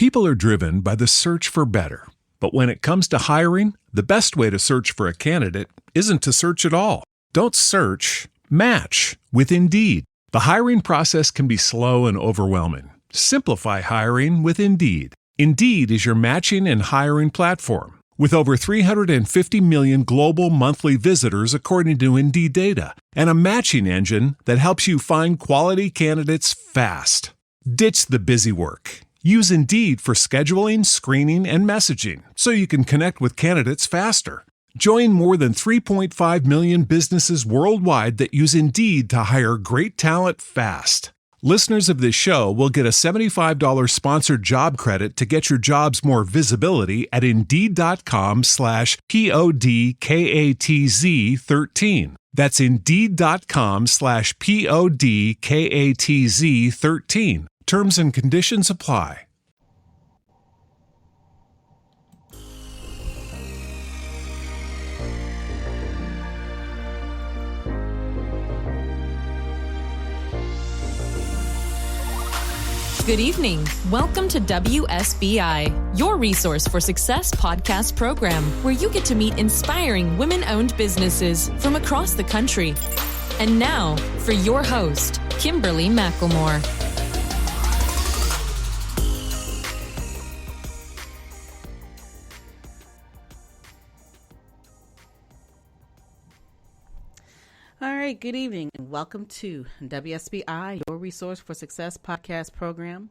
People are driven by the search for better. But when it comes to hiring, the best way to search for a candidate isn't to search at all. Don't search, match with Indeed. The hiring process can be slow and overwhelming. Simplify hiring with Indeed. Indeed is your matching and hiring platform. With over 350 million global monthly visitors according to Indeed data, and a matching engine that helps you find quality candidates fast. Ditch the busy work. Use Indeed for scheduling, screening, and messaging so you can connect with candidates faster. Join more than 3.5 million businesses worldwide that use Indeed to hire great talent fast. Listeners of this show will get a $75 sponsored job credit to get your jobs more visibility at Indeed.com/PODKATZ13. That's Indeed.com/PODKATZ13. Terms and conditions apply. Good evening. Welcome to WSBI, your resource for success podcast program, where you get to meet inspiring women-owned businesses from across the country. And now, for your host, Kimberly McLemore. All right, good evening and welcome to WSBI, your resource for success podcast program,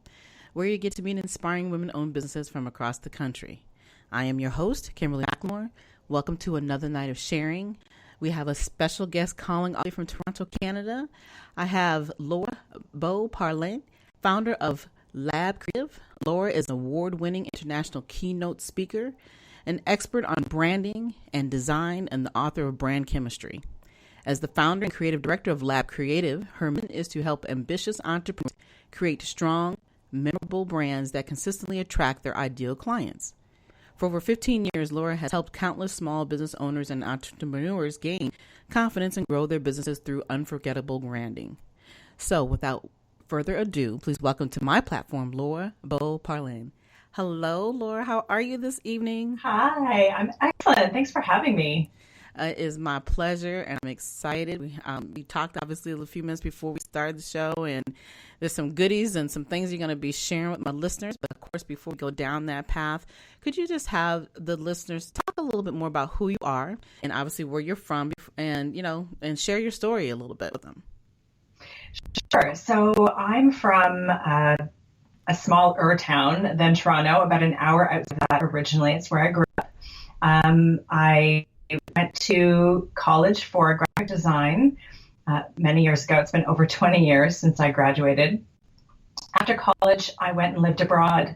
where you get to meet inspiring women-owned businesses from across the country. I am your host, Kimberly McLemore. Welcome to another night of sharing. We have a special guest calling all the way from Toronto, Canada. I have Laura Beauparlant, founder of Lab Creative. Laura is an award-winning international keynote speaker, an expert on branding and design, and the author of Brand Chemistry. As the founder and creative director of Lab Creative, her mission is to help ambitious entrepreneurs create strong, memorable brands that consistently attract their ideal clients. For over 15 years, Laura has helped countless small business owners and entrepreneurs gain confidence and grow their businesses through unforgettable branding. So, without further ado, please welcome to my platform, Laura Beauparlant. Hello, Laura. How are you this evening? Hi, I'm excellent. Thanks for having me. It is my pleasure, and I'm excited. We talked, obviously, a few minutes before we started the show, and there's some goodies and some things you're going to be sharing with my listeners. But, of course, before we go down that path, could you just have the listeners talk a little bit more about who you are and, obviously, where you're from, and, and share your story a little bit with them? Sure. So I'm from a smaller town than Toronto, about an hour outside of that originally. It's where I grew up. I went to college for graphic design many years ago. It's been over 20 years since I graduated. After college, I went and lived abroad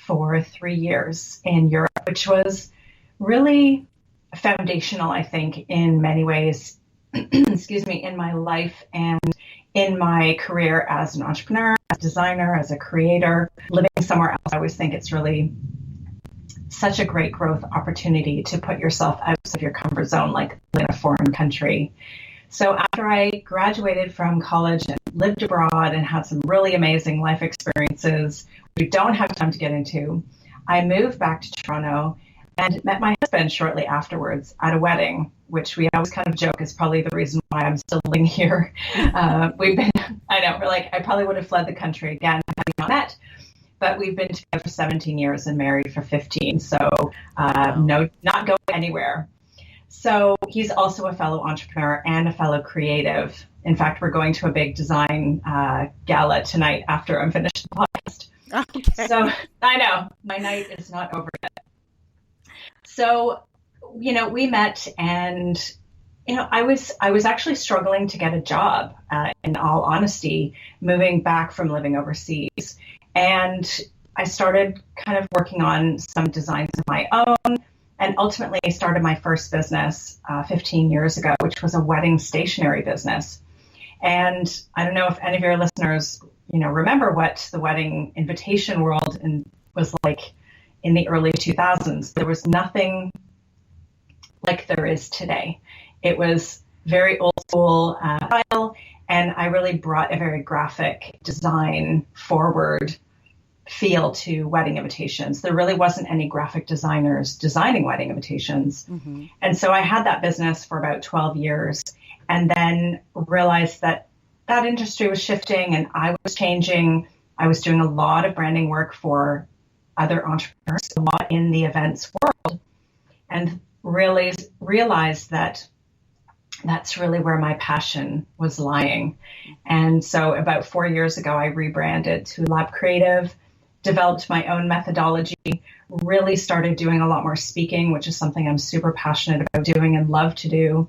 for 3 years in Europe, which was really foundational, I think, in many ways, in my life and in my career as an entrepreneur, as a designer, as a creator. Living somewhere else, I always think it's really such a great growth opportunity to put yourself out of your comfort zone, like in a foreign country. So after I graduated from college and lived abroad and had some really amazing life experiences we don't have time to get into, I moved back to Toronto and met my husband shortly afterwards at a wedding, which we always kind of joke is probably the reason why I'm still living here. We're like, I probably would have fled the country again had we not met. But we've been together for 17 years and married for 15. So no, not going anywhere. So he's also a fellow entrepreneur and a fellow creative. In fact, we're going to a big design gala tonight after I'm finished the podcast. Okay. So I know my night is not over yet. So, we met and, I was actually struggling to get a job, in all honesty, moving back from living overseas. And I started kind of working on some designs of my own, and ultimately I started my first business 15 years ago, which was a wedding stationery business. And I don't know if any of your listeners, remember what the wedding invitation world was like in the early 2000s. There was nothing like there is today. It was very old school style, and I really brought a very graphic design forward feel to wedding invitations. There really wasn't any graphic designers designing wedding invitations. Mm-hmm. And so I had that business for about 12 years and then realized that that industry was shifting and I was changing. I was doing a lot of branding work for other entrepreneurs, a lot in the events world, and really realized that that's really where my passion was lying. And so about 4 years ago, I rebranded to Lab Creative, developed my own methodology, really started doing a lot more speaking, which is something I'm super passionate about doing and love to do,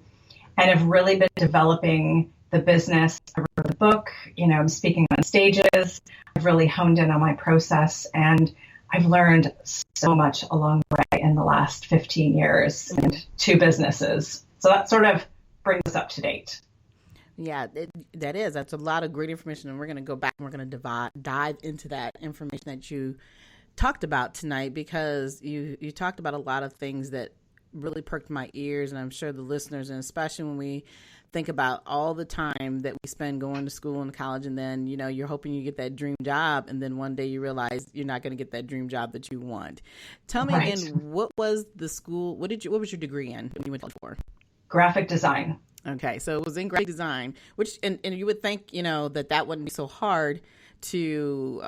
and have really been developing the business. I wrote the book, I'm speaking on stages. I've really honed in on my process, and I've learned so much along the way in the last 15 years and 2 businesses. So that sort of brings us up to date. Yeah, that's a lot of great information, and we're going to go back and we're going to dive into that information that you talked about tonight, because you talked about a lot of things that really perked my ears, and I'm sure the listeners, and especially when we think about all the time that we spend going to school and college, and then you're hoping you get that dream job, and then one day you realize you're not going to get that dream job that you want. Tell me again, what was the school? What was your degree in when you went for? Graphic design. Okay, so it was in graphic design, which and you would think that wouldn't be so hard to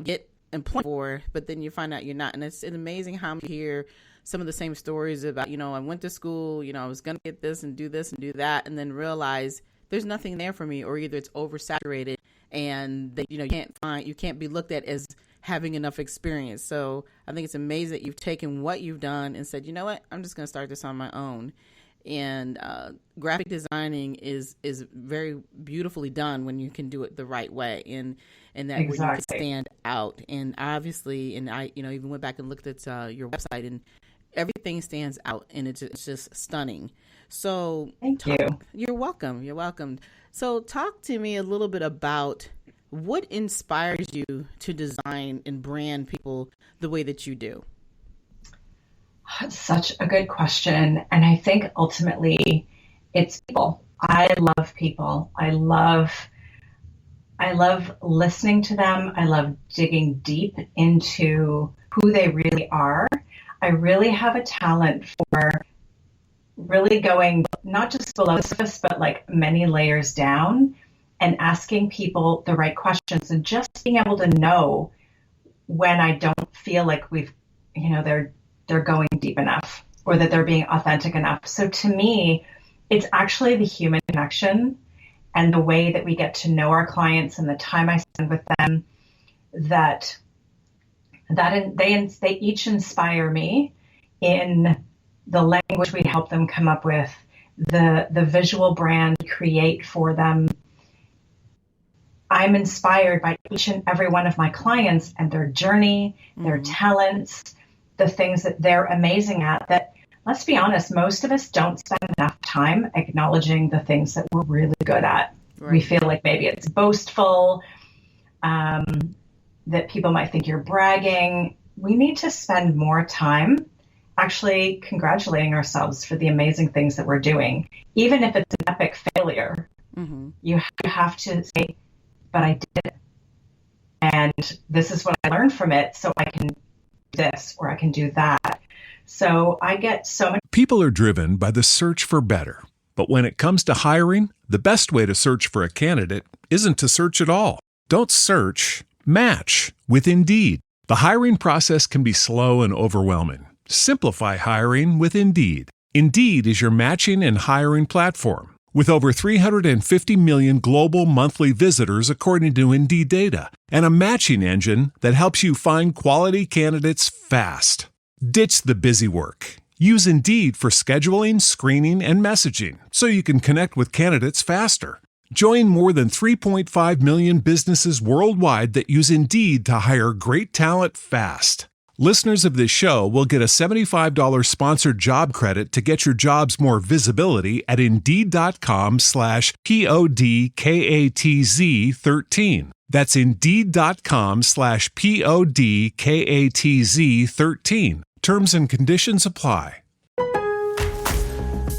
get employed for, but then you find out you're not, and it's amazing how you hear some of the same stories about I went to school, I was going to get this and do that, and then realize there's nothing there for me, or either it's oversaturated and that you can't be looked at as having enough experience. So I think it's amazing that you've taken what you've done and said, you know what, I'm just going to start this on my own. And graphic designing is very beautifully done when you can do it the right way, and that exactly. Where you can stand out. And obviously, and I even went back and looked at your website, and everything stands out, and it's just stunning. So thank you. You're welcome. You're welcome. So talk to me a little bit about what inspires you to design and brand people the way that you do. That's such a good question. And I think ultimately it's people. I love people. I love listening to them. I love digging deep into who they really are. I really have a talent for really going not just below the surface, but like many layers down and asking people the right questions, and just being able to know when I don't feel like they're going deep enough, or that they're being authentic enough. So to me, it's actually the human connection and the way that we get to know our clients and the time I spend with them that they each inspire me in the language we help them come up with, the visual brand we create for them. I'm inspired by each and every one of my clients and their journey, their talents, the things that they're amazing at, that, let's be honest, most of us don't spend enough time acknowledging the things that we're really good at. Right. We feel like maybe it's boastful, that people might think you're bragging. We need to spend more time actually congratulating ourselves for the amazing things that we're doing. Even if it's an epic failure, you have to say, but I did it. And this is what I learned from it, so I can this, or I can do that. So I get so many. People are driven by the search for better. But when it comes to hiring, the best way to search for a candidate isn't to search at all. Don't search, match with Indeed. The hiring process can be slow and overwhelming. Simplify hiring with Indeed. Indeed is your matching and hiring platform. With over 350 million global monthly visitors according to Indeed data, and a matching engine that helps you find quality candidates fast. Ditch the busy work. Use Indeed for scheduling, screening, and messaging so you can connect with candidates faster. Join more than 3.5 million businesses worldwide that use Indeed to hire great talent fast. Listeners of this show will get a $75 sponsored job credit to get your jobs more visibility at Indeed.com/PODKATZ13. That's Indeed.com/PODKATZ13. Terms and conditions apply.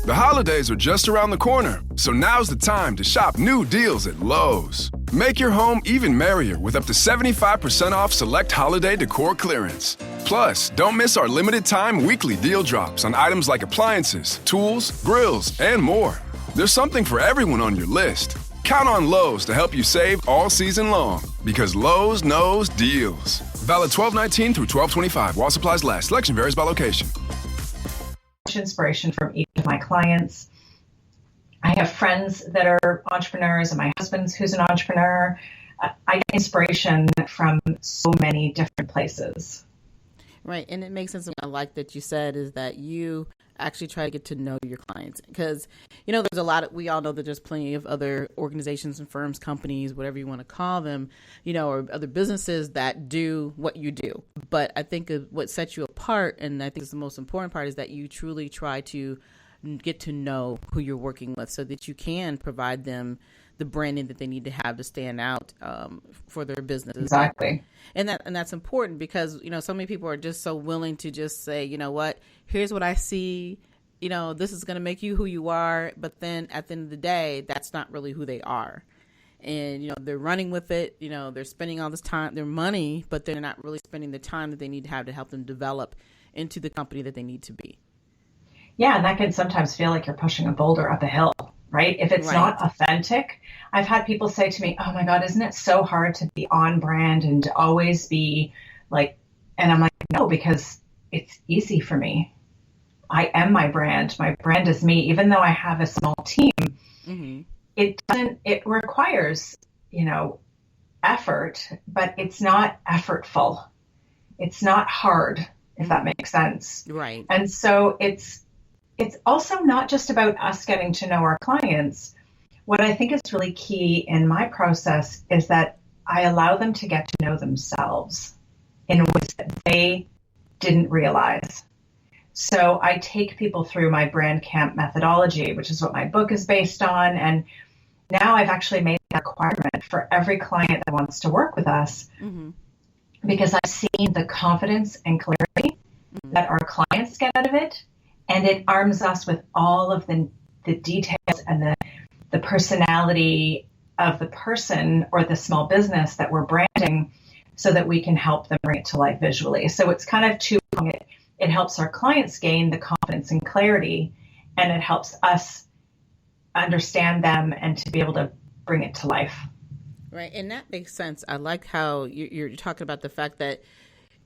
The holidays are just around the corner, so now's the time to shop new deals at Lowe's. Make your home even merrier with up to 75% off select holiday decor clearance. Plus, don't miss our limited time weekly deal drops on items like appliances, tools, grills, and more. There's something for everyone on your list. Count on Lowe's to help you save all season long, because Lowe's knows deals. Valid 12/19 through 12/25 while supplies last. Selection varies by location. Inspiration from each of my clients. I have friends that are entrepreneurs, and my husband who's an entrepreneur. I get inspiration from so many different places. Right. And it makes sense. I like that you said is that you actually try to get to know your clients, because, you know, there's a lot of, we all know that there's plenty of other organizations and firms, companies, whatever you want to call them, you know, or other businesses that do what you do. But I think what sets you apart, and I think it's the most important part, is that you truly try to get to know who you're working with so that you can provide them the branding that they need to have to stand out for their businesses. Exactly. And that's important, because, you know, so many people are just so willing to just say, you know what, here's what I see, you know, this is going to make you who you are. But then at the end of the day, that's not really who they are. And, you know, they're running with it, you know, they're spending all this time, their money, but they're not really spending the time that they need to have to help them develop into the company that they need to be. Yeah, and that can sometimes feel like you're pushing a boulder up a hill, right? If it's not authentic. I've had people say to me, oh my God, isn't it so hard to be on brand and to always be like, and I'm like, no, because it's easy for me. I am my brand. My brand is me. Even though I have a small team, it requires, you know, effort, but it's not effortful. It's not hard, if that makes sense. Right. And so it's also not just about us getting to know our clients. What I think is really key in my process is that I allow them to get to know themselves in ways that they didn't realize. So I take people through my brand camp methodology, which is what my book is based on. And now I've actually made a requirement for every client that wants to work with us, because I've seen the confidence and clarity that our clients get out of it. And it arms us with all of the details and the personality of the person or the small business that we're branding, so that we can help them bring it to life visually. So it's kind of two-pronged. It helps our clients gain the confidence and clarity, and it helps us understand them and to be able to bring it to life. Right. And that makes sense. I like how you're talking about the fact that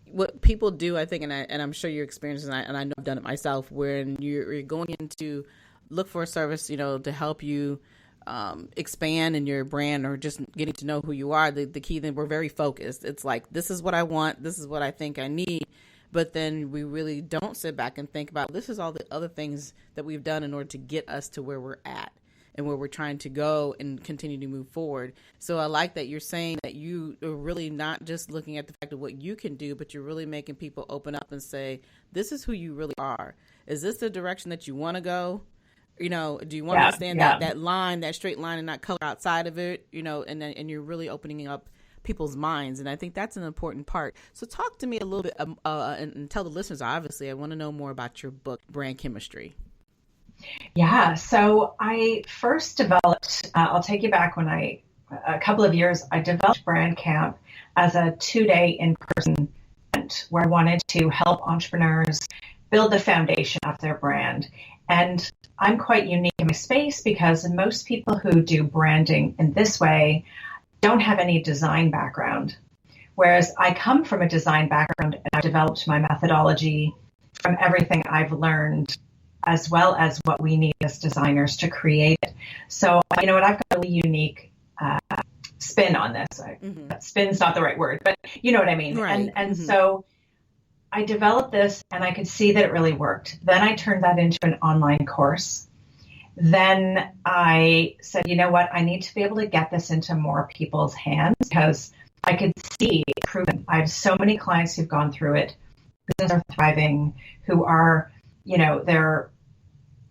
what people do, I think, and I'm sure you're experiencing, and I know I've done it myself, when you're going in to look for a service, you know, to help you expand in your brand, or just getting to know who you are. The key, then we're very focused. It's like, this is what I want. This is what I think I need. But then we really don't sit back and think about, this is all the other things that we've done in order to get us to where we're at and where we're trying to go and continue to move forward. So I like that you're saying that you are really not just looking at the fact of what you can do, but you're really making people open up and say, this is who you really are. Is this the direction that you want to go? You know, do you want to stand that line, that straight line, and not color outside of it? You know, and you're really opening up people's minds. And I think that's an important part. So talk to me a little bit and tell the listeners, obviously, I want to know more about your book, Brand Chemistry. Yeah. So I first developed, I'll take you back when a couple of years, I developed Brand Camp as a 2-day in-person event where I wanted to help entrepreneurs build the foundation of their brand. And I'm quite unique in my space, because most people who do branding in this way don't have any design background. Whereas I come from a design background, and I've developed my methodology from everything I've learned, as well as what we need as designers to create it. So, you know what, I've got a really unique spin on this. Spin's not the right word, but you know what I mean. Right. And so I developed this, and I could see that it really worked. Then I turned that into an online course. Then I said, you know what, I need to be able to get this into more people's hands, because I could see it proven. I have so many clients who've gone through it, who are thriving, who are, you know, their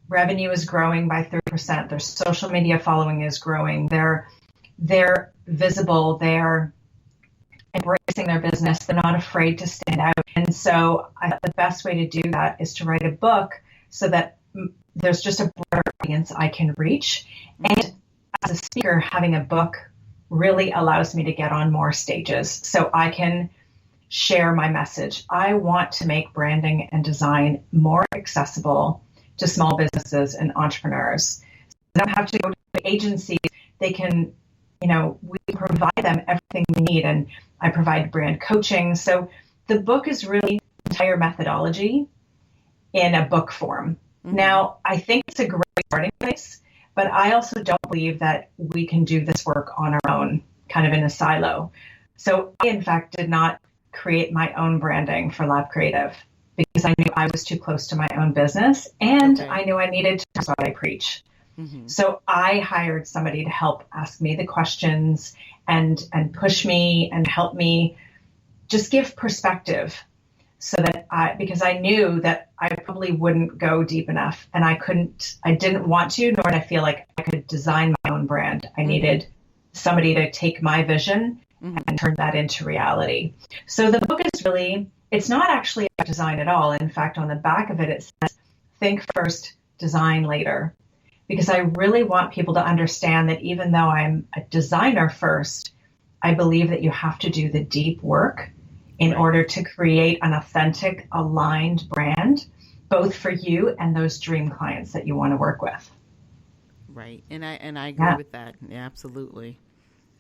revenue is growing by 30%. Their social media following is growing. They're visible. They're embracing their business. They're not afraid to stand out. And so I thought the best way to do that is to write a book, so that there's just a broader audience I can reach. And as a speaker, having a book really allows me to get on more stages so I can share my message. I want to make branding and design more accessible to small businesses and entrepreneurs. They don't have to go to agencies. They can, we provide them everything we need. And I provide brand coaching. So the book is really entire methodology in a book form. Mm-hmm. Now, I think it's a great starting place, but I also don't believe that we can do this work on our own, kind of in a silo. So I, in fact, did not create my own branding for Lab Creative because I knew I was too close to my own business and I knew I needed to do what I preach. Mm-hmm. So I hired somebody to help ask me the questions and push me and help me just give perspective so that because I knew that I probably wouldn't go deep enough and I didn't want to, nor did I feel like I could design my own brand. I needed somebody to take my vision and turn that into reality. So the book is really, it's not actually about design at all. In fact, on the back of it, it says, think first, design later. Because I really want people to understand that even though I'm a designer first, I believe that you have to do the deep work in order to create an authentic, aligned brand, both for you and those dream clients that you want to work with. Right. And I agree with that. Yeah, absolutely.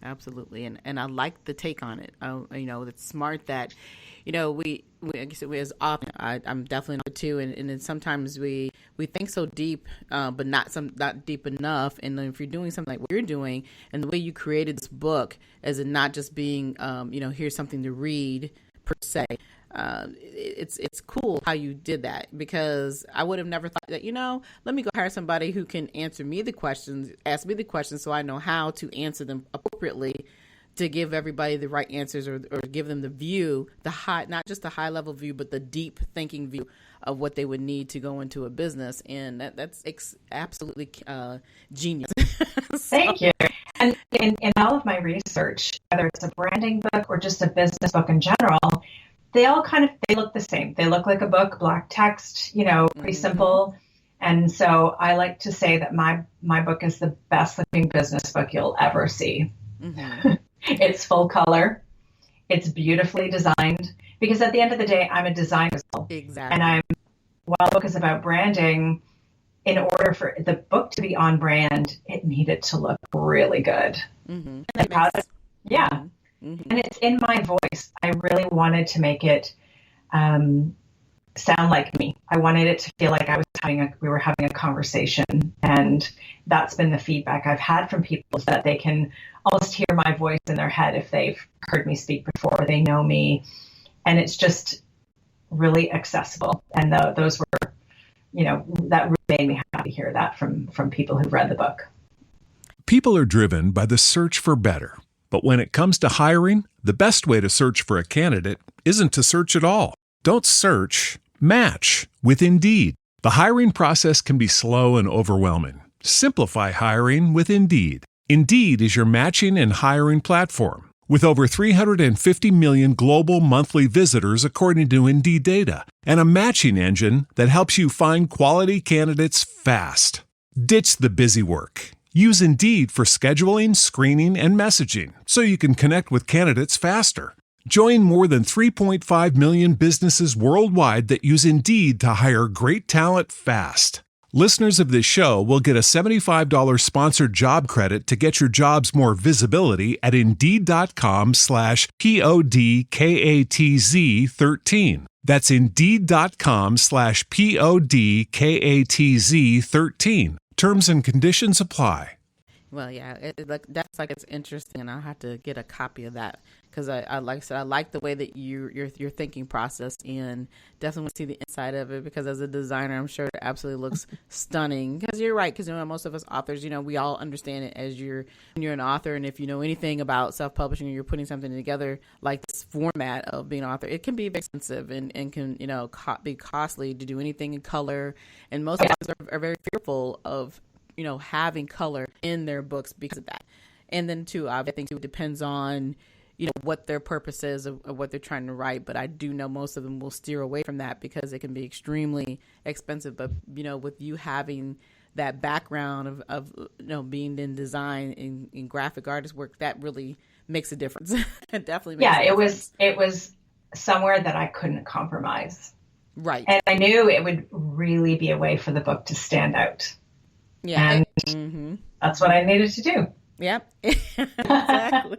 Absolutely. And I like the take on it. It's smart that, we as often, I'm definitely number two. And then sometimes we think so deep, but not deep enough. And then if you're doing something like what you're doing and the way you created this book as it not just being, here's something to read per se, it's cool how you did that because I would have never thought that, let me go hire somebody who can ask me the questions so I know how to answer them appropriately to give everybody the right answers or give them the view, not just the high level view, but the deep thinking view of what they would need to go into a business. And that's absolutely genius. Thank you. And in all of my research, whether it's a branding book or just a business book in general, they all they look the same. They look like a book, black text, pretty simple. And so I like to say that my book is the best looking business book you'll ever see. Mm-hmm. It's full color. It's beautifully designed because at the end of the day, I'm a designer. Exactly. And while the book is about branding, in order for the book to be on brand, it needed to look really good. Mm-hmm. Yeah. Mm-hmm. And it's in my voice. I really wanted to make it sound like me. I wanted it to feel like we were having a conversation. And that's been the feedback I've had from people, is that they can almost hear my voice in their head if they've heard me speak before, they know me. And it's just really accessible. And those were, that really made me happy to hear that from people who've read the book. People are driven by the search for better. But when it comes to hiring, the best way to search for a candidate isn't to search at all. Don't search, match with Indeed. The hiring process can be slow and overwhelming. Simplify hiring with Indeed. Indeed is your matching and hiring platform. With over 350 million global monthly visitors according to Indeed data, and a matching engine that helps you find quality candidates fast. Ditch the busy work. Use Indeed for scheduling, screening, and messaging so you can connect with candidates faster. Join more than 3.5 million businesses worldwide that use Indeed to hire great talent fast. Listeners of this show will get a $75 sponsored job credit to get your jobs more visibility at Indeed.com/PODKATZ13. That's Indeed.com/PODKATZ13. Terms and conditions apply. Well, yeah, it's interesting, and I'll have to get a copy of that because I like the way that your thinking process, and definitely want to see the inside of it because as a designer, I'm sure it absolutely looks stunning. Because you're right, because most of us authors, we all understand it as when you're an author, and if you know anything about self-publishing, or you're putting something together like this format of being an author, it can be very expensive and can be costly to do anything in color, and most authors are very fearful of having color in their books because of that. And then too, I think it depends on what their purpose is of what they're trying to write. But I do know most of them will steer away from that because it can be extremely expensive. But, with you having that background of being in design and graphic artist work, that really makes a difference. It definitely makes a difference. It was somewhere that I couldn't compromise. Right. And I knew it would really be a way for the book to stand out. Yeah. And that's what I needed to do. Yep. Exactly.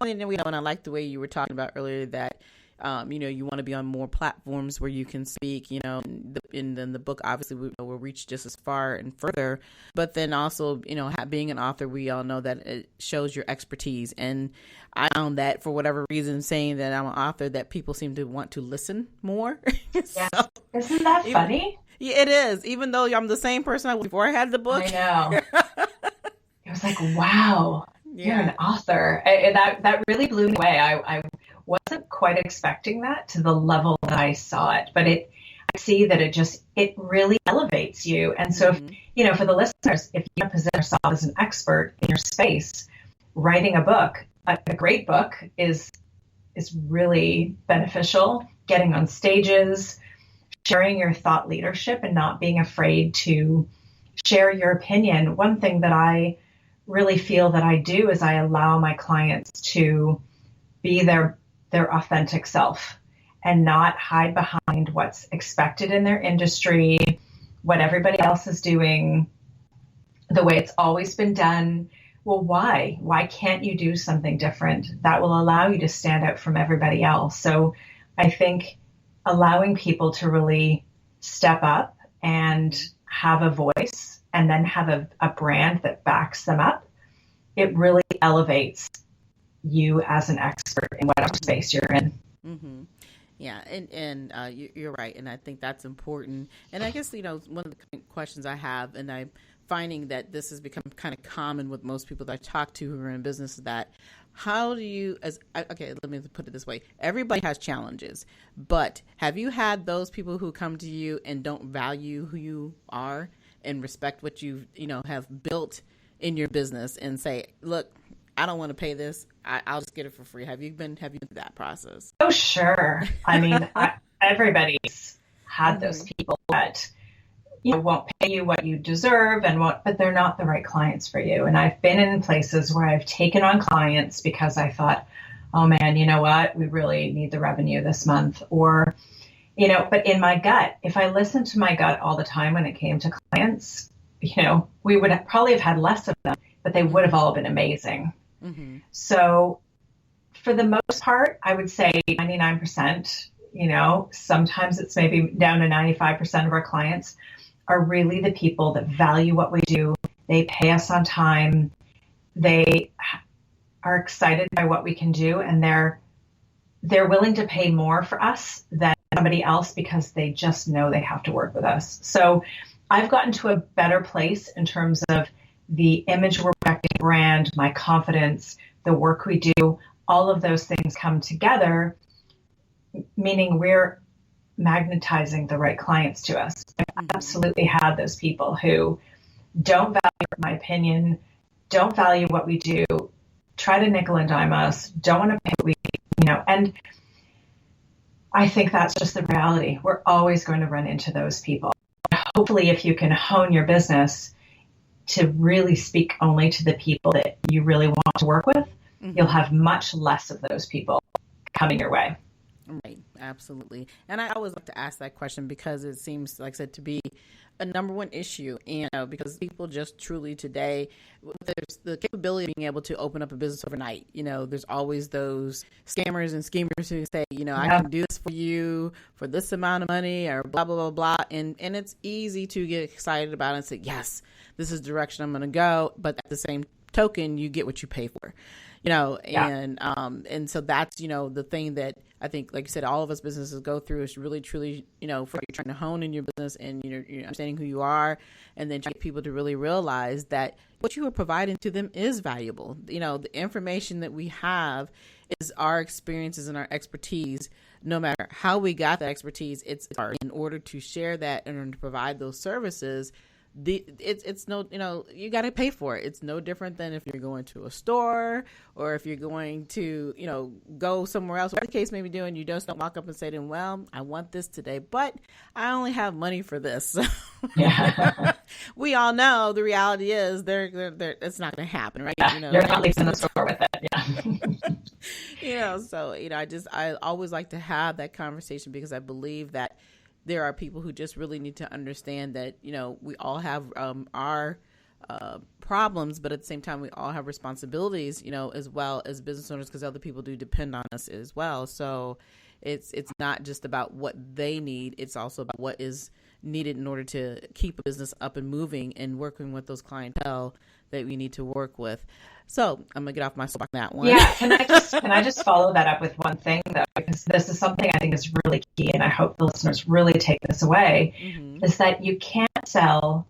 And I like the way you were talking about earlier that, you want to be on more platforms where you can speak, and then the book obviously will reach just as far and further, but then also, being an author, we all know that it shows your expertise. And I found that for whatever reason, saying that I'm an author, that people seem to want to listen more. Yeah. So, isn't that funny? Yeah, it is. Even though I'm the same person I was before I had the book. I know. It was like, wow, you're an author. That really blew me away. I wasn't quite expecting that to the level that I saw it, but I see that it really elevates you. And so, for the listeners, if you position yourself as an expert in your space, writing a book, a great book is really beneficial. Getting on stages, sharing your thought leadership, and not being afraid to share your opinion. One thing that I really feel that I do is I allow my clients to be their authentic self and not hide behind what's expected in their industry, what everybody else is doing, the way it's always been done. Well, why? Why can't you do something different that will allow you to stand out from everybody else? So I think allowing people to really step up and have a voice and then have a brand that backs them up, it really elevates you as an expert in whatever space you're in. Mm-hmm. Yeah, and you're right, and I think that's important. And I guess, one of the questions I have, and I'm finding that this has become kind of common with most people that I talk to who are in business, is that how do you, let me put it this way. Everybody has challenges, but have you had those people who come to you and don't value who you are and respect what you have built in your business and say, look, I don't want to pay this. I'll just get it for free. Have you been through that process? Oh, sure. I mean, everybody's had those people that won't pay you what you deserve but they're not the right clients for you. And I've been in places where I've taken on clients because I thought, oh man, you know what? We really need the revenue this month. Or, but in my gut, if I listened to my gut all the time when it came to clients, we would probably have had less of them, but they would have all been amazing. Mm-hmm. So for the most part, I would say 99%, sometimes it's maybe down to 95% of our clients are really the people that value what we do. They pay us on time. They are excited by what we can do, and they're willing to pay more for us than somebody else because they just know they have to work with us. So I've gotten to a better place in terms of the image we're projecting, brand, my confidence, the work we do, all of those things come together, meaning we're magnetizing the right clients to us. I've absolutely had those people who don't value my opinion, don't value what we do, try to nickel and dime us, don't want to pay what we, and I think that's just the reality. We're always going to run into those people. Hopefully, if you can hone your business to really speak only to the people that you really want to work with, you'll have much less of those people coming your way. Right. Absolutely. And I always like to ask that question because it seems, like I said, to be a number one issue. And because people just truly today, there's the capability of being able to open up a business overnight. There's always those scammers and schemers who say, I can do this for you for this amount of money or blah, blah, blah, blah. And it's easy to get excited about it and say, yes, this is the direction I'm going to go. But at the same token, you get what you pay for. And so that's, the thing that I think, like you said, all of us businesses go through is really, truly, for you trying to hone in your business and, you're understanding who you are, and then trying to get people to really realize that what you are providing to them is valuable. The information that we have is our experiences and our expertise. No matter how we got that expertise, it's in order to share that and to provide those services, it's no, you got to pay for it. It's no different than if you're going to a store or if you're going to, go somewhere else, whatever the case may be doing. You just don't walk up and say to them, well, I want this today, but I only have money for this. Yeah. We all know the reality is it's not going to happen, right? Yeah, you're not leaving the store with it. Yeah. So, I always like to have that conversation because I believe that there are people who just really need to understand that, we all have our problems, but at the same time, we all have responsibilities, as well as business owners, because other people do depend on us as well. So it's not just about what they need. It's also about what is needed in order to keep a business up and moving and working with those clientele that we need to work with. So I'm gonna get off my soapbox on that one. Yeah, can I just follow that up with one thing though, because this is something I think is really key, and I hope the listeners really take this away, is that you can't sell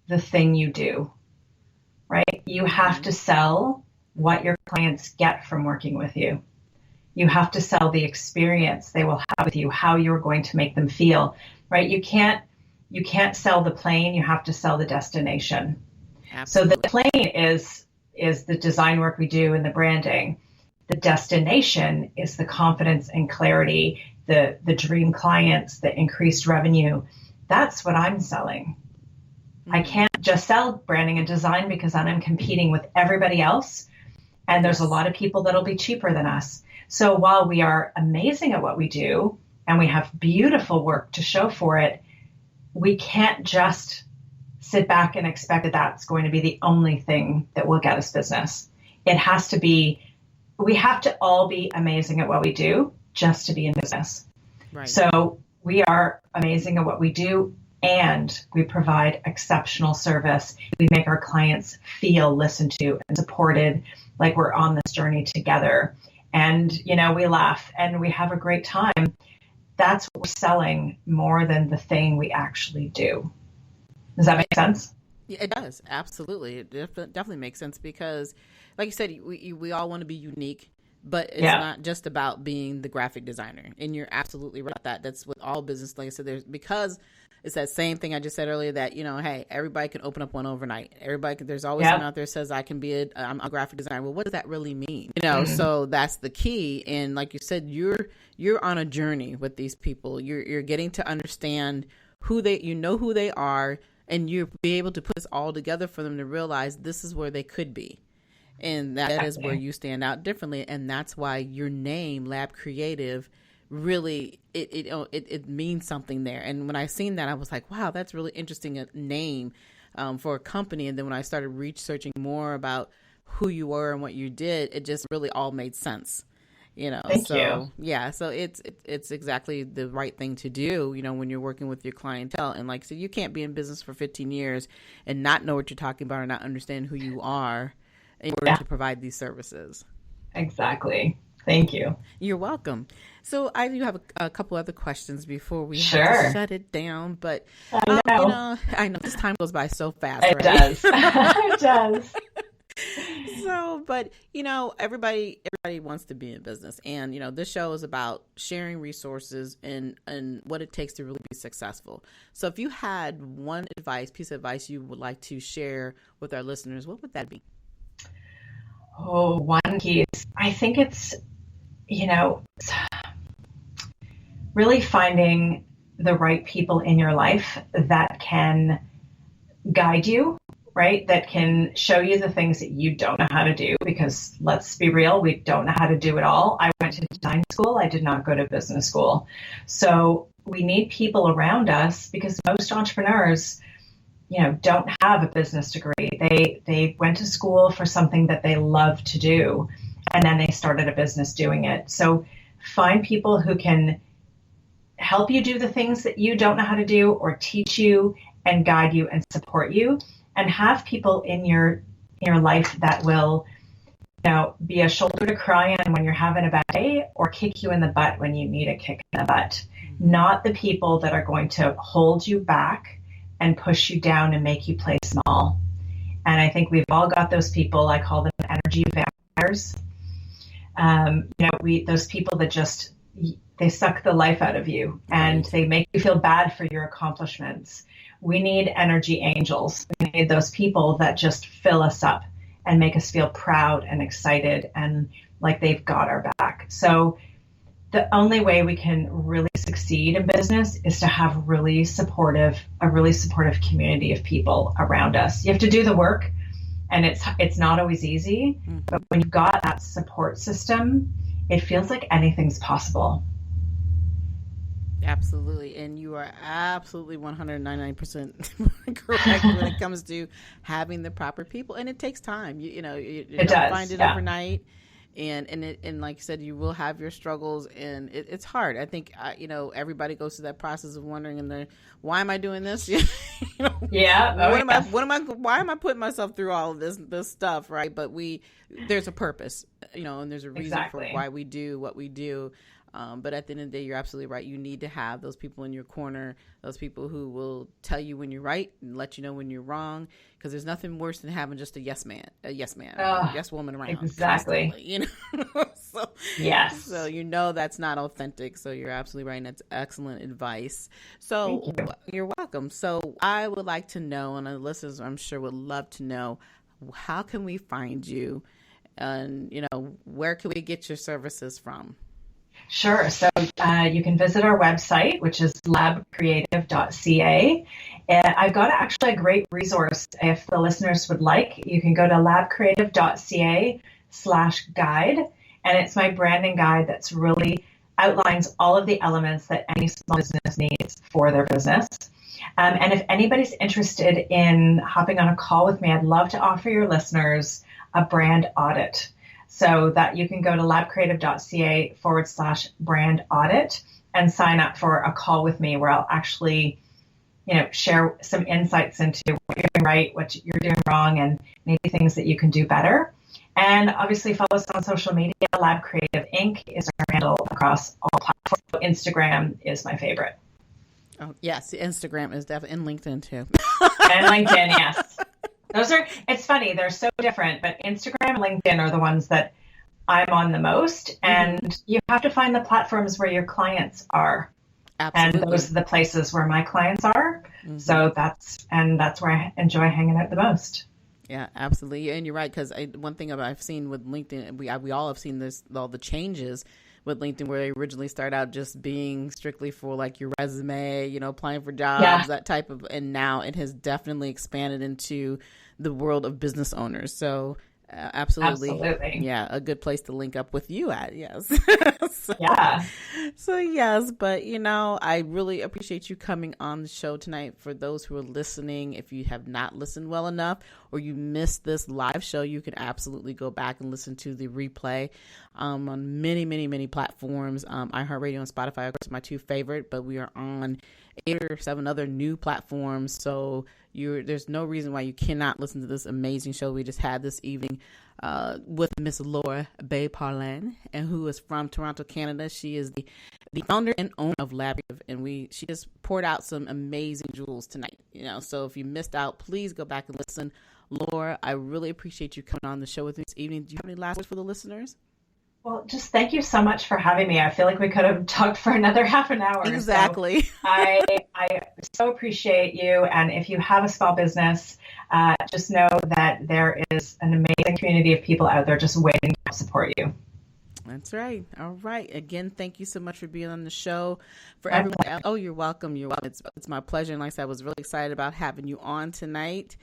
the thing you do, right? You have to sell what your clients get from working with you. You have to sell the experience they will have with you, how you're going to make them feel, right? You can't sell the plane, you have to sell the destination. Absolutely. So the plane is the design work we do and the branding. The destination is the confidence and clarity, the dream clients, the increased revenue. That's what I'm selling. I can't just sell branding and design because then I'm competing with everybody else. And there's a lot of people that'll be cheaper than us. So while we are amazing at what we do and we have beautiful work to show for it, we can't just sit back and expect that that's going to be the only thing that will get us business. It has to be, we have to all be amazing at what we do just to be in business. Right. So we are amazing at what we do and we provide exceptional service. We make our clients feel listened to and supported, like we're on this journey together. And, we laugh and we have a great time. That's what we're selling more than the thing we actually do. Does that make sense? Yeah, it does. Absolutely. It definitely makes sense because, like you said, we all want to be unique, but it's not just about being the graphic designer. And you're absolutely right about that. That's with all business. Like I said, because it's that same thing I just said earlier that, hey, everybody can open up one overnight. There's always someone out there says I can be I'm a graphic designer. Well, what does that really mean? So that's the key. And like you said, you're on a journey with these people. You're getting to understand who they are, and you be able to put this all together for them to realize this is where they could be. And that is where you stand out differently. And that's why your name, Lab Creative, really, it means something there. And when I seen that, I was like, wow, that's really interesting, a name for a company. And then when I started researching more about who you were and what you did, it just really all made sense. Thank you. Yeah, so it's exactly the right thing to do, when you're working with your clientele. And like I said, you can't be in business for 15 years and not know what you're talking about or not understand who you are in order to provide these services. Exactly. Thank you. You're welcome. So I do have a couple other questions before we have to shut it down. But I know this time goes by so fast. It does. It does. So, but everybody wants to be in business, and this show is about sharing resources and what it takes to really be successful. So, if you had one piece of advice you would like to share with our listeners, what would that be? Oh, one key. I think it's really finding the right people in your life that can guide you. Right? That can show you the things that you don't know how to do, because let's be real, we don't know how to do it all. I went to design school. I did not go to business school. So we need people around us because most entrepreneurs, don't have a business degree. They went to school for something that they love to do, and then they started a business doing it. So find people who can help you do the things that you don't know how to do, or teach you and guide you and support you. And have people in your life that will, be a shoulder to cry on when you're having a bad day, or kick you in the butt when you need a kick in the butt. Not the people that are going to hold you back and push you down and make you play small. And I think we've all got those people. I call them energy vampires. Those people that just they suck the life out of you and they make you feel bad for your accomplishments. We need energy angels. We need those people that just fill us up and make us feel proud and excited and like they've got our back. So the only way we can really succeed in business is to have a really supportive community of people around us. You have to do the work, and it's not always easy, but when you've got that support system, it feels like anything's possible. Absolutely. And you are absolutely 199% correct when it comes to having the proper people. And it takes time. You don't find it overnight. And like you said, you will have your struggles, and it's hard. I think, everybody goes through that process of wondering, and why am I doing this? Why am I putting myself through all of this stuff? Right. But there's a purpose, and there's a reason for why we do what we do. But at the end of the day, you're absolutely right. You need to have those people in your corner, those people who will tell you when you're right and let you know when you're wrong, because there's nothing worse than having just a yes man, a yes woman around. Exactly. So, yes. So that's not authentic. So you're absolutely right. And that's excellent advice. So you're welcome. So I would like to know, and the listeners I'm sure would love to know, how can we find you? And, where can we get your services from? Sure. So you can visit our website, which is labcreative.ca. And I've got actually a great resource if the listeners would like. You can go to labcreative.ca/guide. And it's my branding guide that's really outlines all of the elements that any small business needs for their business. And if anybody's interested in hopping on a call with me, I'd love to offer your listeners a brand audit. So that you can go to labcreative.ca/brand audit and sign up for a call with me where I'll actually, share some insights into what you're doing right, what you're doing wrong, and maybe things that you can do better. And obviously follow us on social media. Lab Creative Inc. is our handle across all platforms. Instagram is my favorite. Oh, yes. Instagram is definitely, and LinkedIn too. And LinkedIn, yes. It's funny, they're so different, but Instagram and LinkedIn are the ones that I'm on the most, and you have to find the platforms where your clients are. Absolutely. And those are the places where my clients are. Mm-hmm. So that's where I enjoy hanging out the most. Yeah, absolutely. And you're right, because one thing I've seen with LinkedIn, we all have seen all the changes with LinkedIn, where they originally started out just being strictly for like your resume, applying for jobs, that type of, and now it has definitely expanded into the world of business owners. So absolutely. Yeah, a good place to link up with you at. Yes. So yes, but I really appreciate you coming on the show tonight. For those who are listening, if you have not listened well enough or you missed this live show, you can absolutely go back and listen to the replay on many, many, many platforms. iHeartRadio and Spotify, of course, are my two favorite, but we are on 8 or 7 other new platforms. So there's no reason why you cannot listen to this amazing show we just had this evening with Miss Laura Beauparlant, and who is from Toronto, Canada. She is the founder and owner of Lab, and she just poured out some amazing jewels tonight. So if you missed out, please go back and listen. Laura, I really appreciate you coming on the show with me this evening. Do you have any last words for the listeners? Well, just thank you so much for having me. I feel like we could have talked for another half an hour. Exactly. So I so appreciate you. And if you have a small business, just know that there is an amazing community of people out there just waiting to support you. That's right. All right. Again, thank you so much for being on the show. For everyone else, you're welcome. You're welcome. It's my pleasure. And like I said, I was really excited about having you on tonight.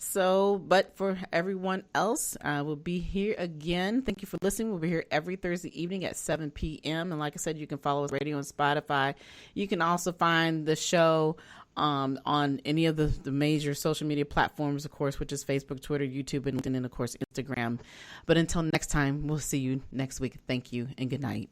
So, but for everyone else, we'll be here again. Thank you for listening. We'll be here every Thursday evening at 7 p.m. And like I said, you can follow us on radio and Spotify. You can also find the show on any of the major social media platforms, of course, which is Facebook, Twitter, YouTube, and of course, Instagram. But until next time, we'll see you next week. Thank you and good night.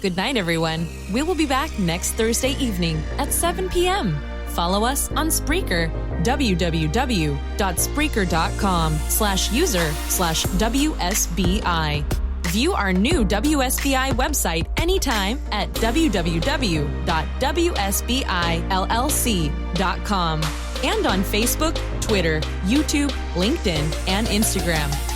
Good night, everyone. We will be back next Thursday evening at 7 p.m. Follow us on Spreaker, www.spreaker.com/user/WSBI. View our new WSBI website anytime at www.wsbillc.com and on Facebook, Twitter, YouTube, LinkedIn, and Instagram.